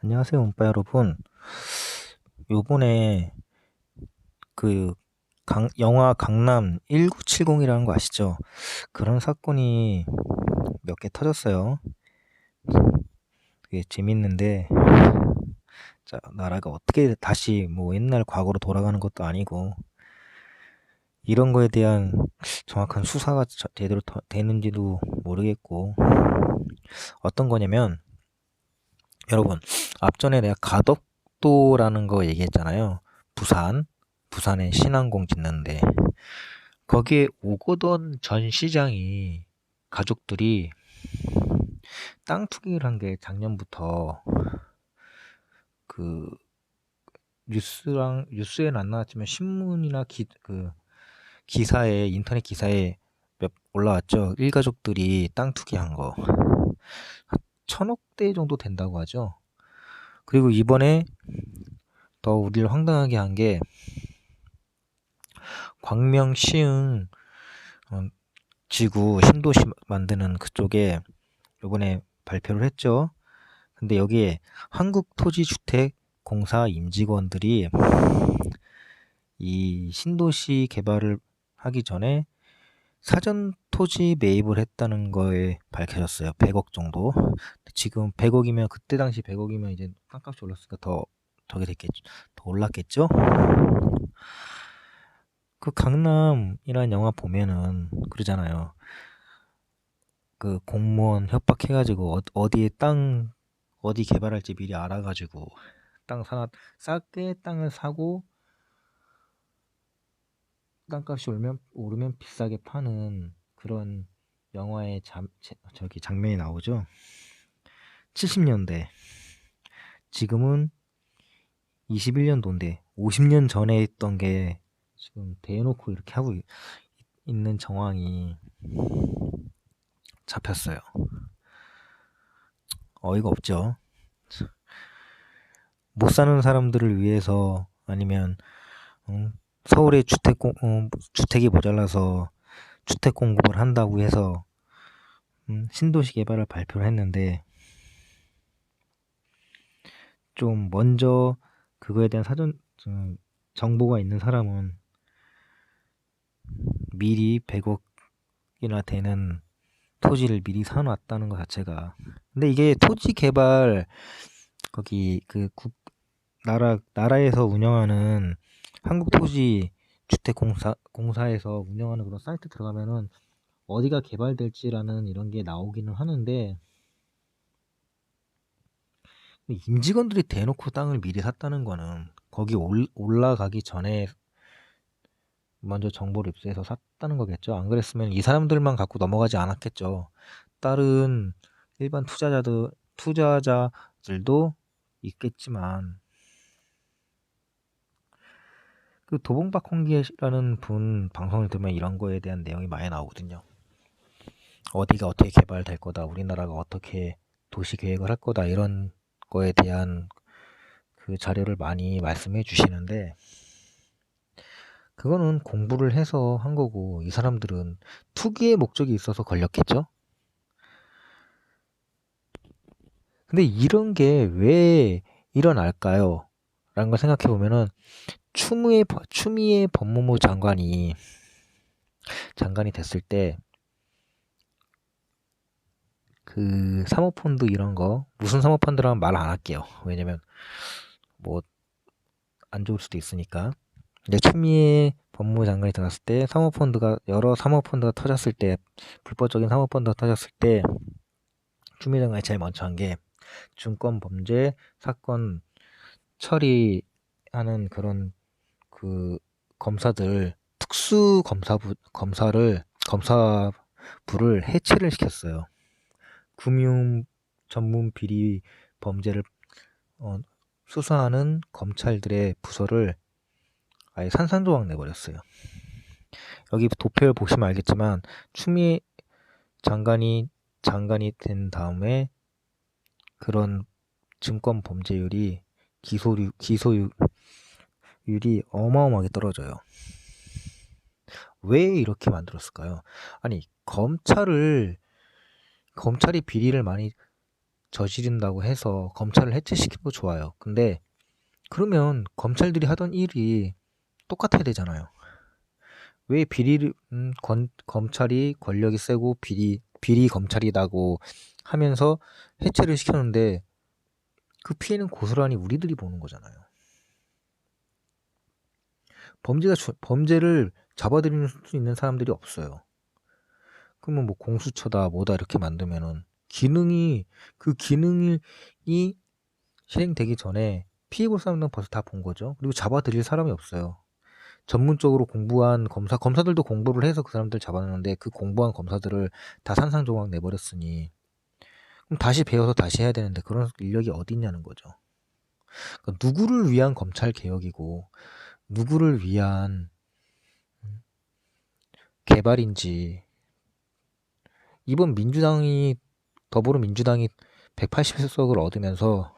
안녕하세요, 운빠 여러분. 요번에 그 영화 강남 1970이라는 거 아시죠? 그런 사건이 몇 개 터졌어요. 되게 재밌는데, 자, 나라가 어떻게 다시 뭐 옛날 과거로 돌아가는 것도 아니고, 이런 거에 대한 정확한 수사가 제대로 되는지도 모르겠고, 어떤 거냐면, 여러분, 앞전에 내가 가덕도라는 거 얘기했잖아요. 부산에 신항공 짓는데, 거기에 오거돈 전 시장이 가족들이 땅 투기를 한 게 작년부터 그 뉴스에는 안 나왔지만 신문이나 기사에 인터넷 기사에 몇 올라왔죠. 일가족들이 땅 투기한 거. 한 1,000억대 정도 된다고 하죠. 그리고 이번에 더 우리를 황당하게 한 게 광명 시흥 어, 지구 신도시 만드는 그쪽에 요번에 발표를 했죠. 근데 여기에 한국토지주택공사 임직원들이 이 신도시 개발을 하기 전에 사전 토지 매입을 했다는 거에 밝혀졌어요. 100억 정도. 지금 100억이면 그때 당시 100억이면 이제 땅값이 올랐으니까 더 저게 됐겠죠. 더 올랐겠죠? 그 강남이라는 영화 보면은 그러잖아요. 그 공무원 협박해가지고 어디에 어디 개발할지 미리 알아가지고 싸게 땅을 사고 땅값이 오르면 비싸게 파는 그런 영화의 저기 장면이 나오죠. 70년대. 지금은 21년도인데 50년 전에 있던 게 지금 대놓고 이렇게 하고 있는 정황이 잡혔어요. 어이가 없죠. 못 사는 사람들을 위해서 아니면 서울에 주택이 모자라서 주택 공급을 한다고 해서 신도시 개발을 발표를 했는데 좀 먼저 그거에 대한 정보가 있는 사람은 미리 100억이나 되는 토지를 미리 사놨다는 것 자체가. 근데 이게 토지 개발 거기 나라에서 운영하는 한국토지주택공사에서 운영하는 그런 사이트 들어가면은 어디가 개발될지라는 이런 게 나오기는 하는데 임직원들이 대놓고 땅을 미리 샀다는 거는 거기 올라가기 전에 먼저 정보를 입수해서 샀다는 거겠죠. 안 그랬으면 이 사람들만 갖고 넘어가지 않았겠죠. 다른 일반 투자자들도 있겠지만 그 도봉박 홍기라는 분 방송을 들으면 이런 거에 대한 내용이 많이 나오거든요. 어디가 어떻게 개발될 거다, 우리나라가 어떻게 도시 계획을 할 거다 이런 거에 대한 그 자료를 많이 말씀해 주시는데 그거는 공부를 해서 한 거고 이 사람들은 투기의 목적이 있어서 걸렸겠죠? 근데 이런 게 왜 일어날까요? 라는 걸 생각해 보면은 추미애 법무부 장관이 됐을 때 그 사모펀드 이런 거 무슨 사모펀드라면 말 안 할게요. 왜냐면 뭐 안 좋을 수도 있으니까. 근데 추미애 법무부 장관이 들어갔을 때 여러 사모펀드가 터졌을 때 불법적인 사모펀드가 터졌을 때 추미애 장관이 제일 먼저 한 게 증권 범죄 사건 처리하는 그런 그 검사들 검사부를 해체를 시켰어요. 금융 전문 비리 범죄를 수사하는 검찰들의 부서를 아예 산산조각 내버렸어요. 여기 도표를 보시면 알겠지만 추미애 장관이 된 다음에 그런 증권 범죄율이 기소율이 어마어마하게 떨어져요. 왜 이렇게 만들었을까요? 아니 검찰이 비리를 많이 저지른다고 해서 검찰을 해체시켜도 좋아요. 근데 그러면 검찰들이 하던 일이 똑같아야 되잖아요. 왜 검찰이 권력이 세고 비리 검찰이라고 하면서 해체를 시켰는데 그 피해는 고스란히 우리들이 보는 거잖아요. 범죄를 잡아들일 수 있는 사람들이 없어요. 그러면 뭐 공수처다 뭐다 이렇게 만들면은 그 기능이 실행되기 전에 피해 볼 사람들은 벌써 다 본 거죠. 그리고 잡아들일 사람이 없어요. 전문적으로 공부한 검사들도 공부를 해서 그 사람들 잡아냈는데 그 공부한 검사들을 다 산산조각 내버렸으니 그럼 다시 배워서 다시 해야 되는데 그런 인력이 어디 있냐는 거죠. 그러니까 누구를 위한 검찰 개혁이고 누구를 위한 개발인지 이번 더불어민주당이 180석을 얻으면서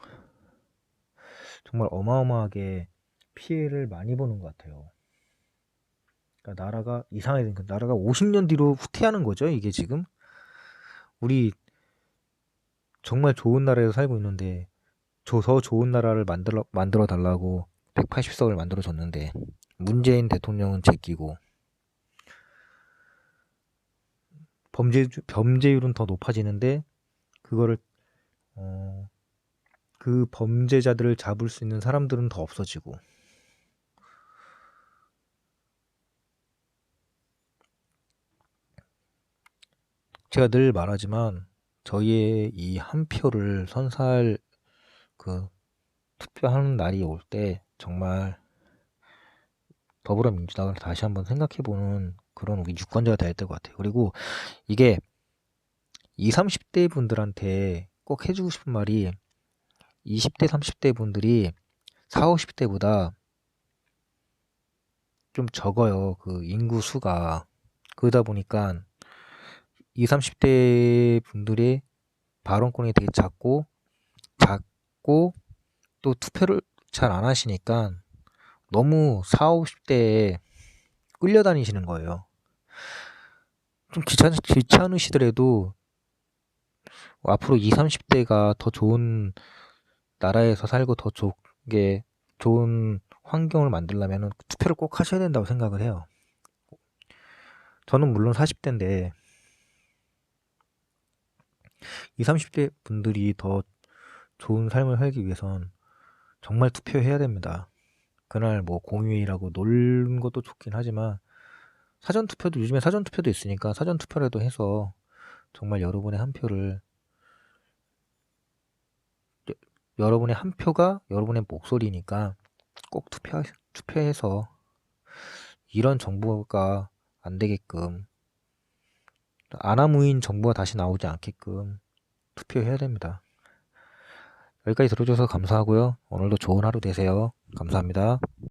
정말 어마어마하게 피해를 많이 보는 것 같아요. 그러니까 나라가 이상해지니까 나라가 50년 뒤로 후퇴하는 거죠. 이게 지금 우리 정말 좋은 나라에서 살고 있는데 더 좋은 나라를 만들어 달라고 180석을 만들어 줬는데 문재인 대통령은 제끼고 범죄율은 더 높아지는데 그거를 그 범죄자들을 잡을 수 있는 사람들은 더 없어지고 제가 늘 말하지만 저희의 이 한 표를 선사할 그 투표하는 날이 올 때 정말 더불어민주당을 다시 한번 생각해보는 그런 우리 유권자가 돼야 될 것 같아요. 그리고 이게 20, 30대 분들한테 꼭 해주고 싶은 말이 20대, 30대 분들이 40, 50대보다 좀 적어요. 그 인구 수가. 그러다 보니까 20, 30대 분들의 발언권이 되게 작고 또 투표를 잘 안 하시니까 너무 40, 50대에 끌려다니시는 거예요. 좀 귀찮으시더라도 앞으로 20, 30대가 더 좋은 나라에서 살고 더 좋은 환경을 만들려면 투표를 꼭 하셔야 된다고 생각을 해요. 저는 물론 40대인데 20, 30대 분들이 더 좋은 삶을 살기 위해선 정말 투표해야 됩니다. 그날 뭐 공휴일이라고 놀는 것도 좋긴 하지만 요즘에 사전투표도 있으니까 사전투표라도 해서 정말 여러분의 한 표가 여러분의 목소리니까 꼭 투표해서 이런 정부가 안 되게끔 아나무인 정부가 다시 나오지 않게끔 투표해야 됩니다. 여기까지 들어줘서 감사하고요. 오늘도 좋은 하루 되세요. 감사합니다.